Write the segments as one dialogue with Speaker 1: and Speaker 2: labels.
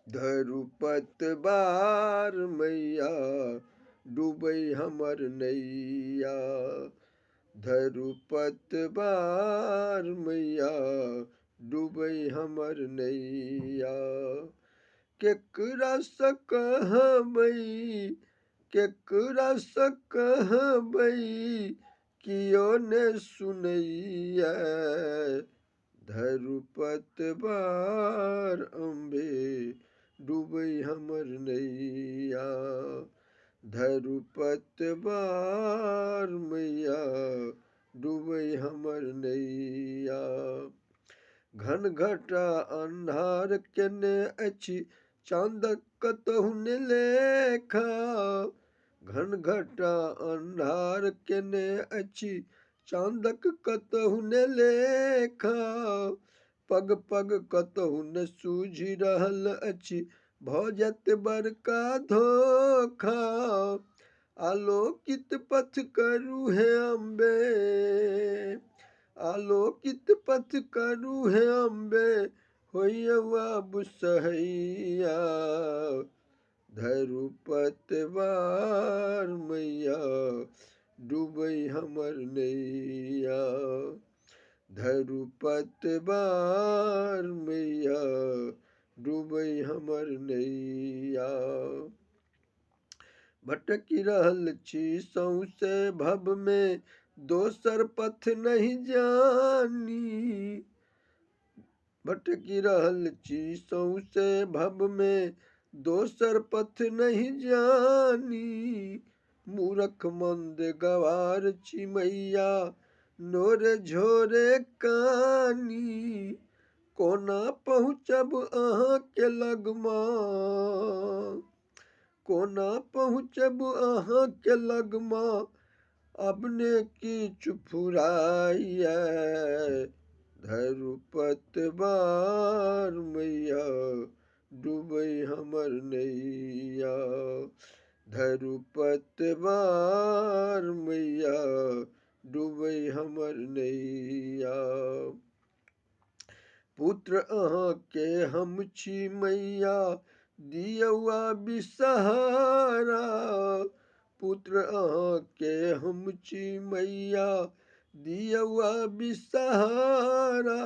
Speaker 1: धरु पतवार मैया डूबै हमर नैया। धरु पतवार मैया डूबै हमर नैया। केकरा सँ कहबै केकरा सँ कहबै कियो ने सुनैया। धरु पतवार अम्बे डूबै हमर नैया। धरु पतवार मैया डूबै हमर नैया। घनघटा अन्हार केने अछि चाँदक कतहु ने लेखा। घनघटा अन्हार केने अछि चाँदक कतहु ने लेखा। पग पग कतहु न सूझि रहल अछि भऽ जायत बड़का धोखा। आलोकित पथ करू हे अम्बे आलोकित पथ करू हे अम्बे होइयवा बुसहैया। धरु पतवार मैया डूबै हमर नैया। धरु पतवार मैया डूबै हमर नैया। भटकि रहल छी सौंसे भव में दोसर पथ नहीं जानी। भटकि रहल छी सौंसे भव में दोसर पथ नहीं जानी। मूरख मंद गवार छी मैया नोरे झोरे कानी। कोना पहुँचब अहाँ के लगमा कोना पहुँचब अहाँ के लगमा अपने किछु फुराइया। धरु पतवार मैया डूबै हमर नैया। धरु पतवार मैया डूबै हमर नैया। पुत्र अहाँ के हम छी मैया दियौआ बिसहारा। पुत्र अहाँ के हम छी मैया दियौआ बिसहारा।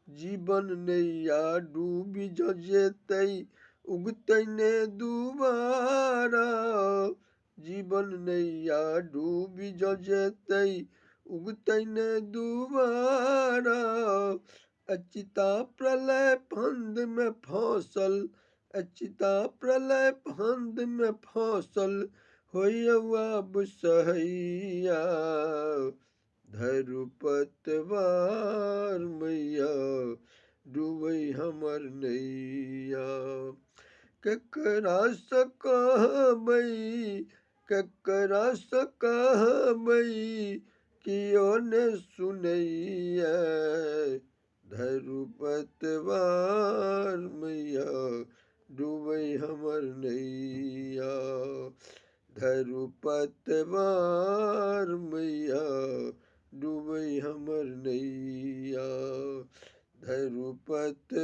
Speaker 1: जीवन नैया डूबि जँ जेतै उगतै ने दुबारा। जीवन नैया डूबि जँ जेतै उगतै ने दुबारा। अचिता प्रलय फंद में फसल अचिता प्रलय फंद में फसल होइयवा बुसहैया। धरु पतवार मैया डूबै हमर नैया। केकरा सँ कहबै केकरा सँ कहबै कियो ने सुनैया। धरु पतवार मैया डूबै हमर नैया। धरु पतवार मैया डूबै हमर नैया। धरु पत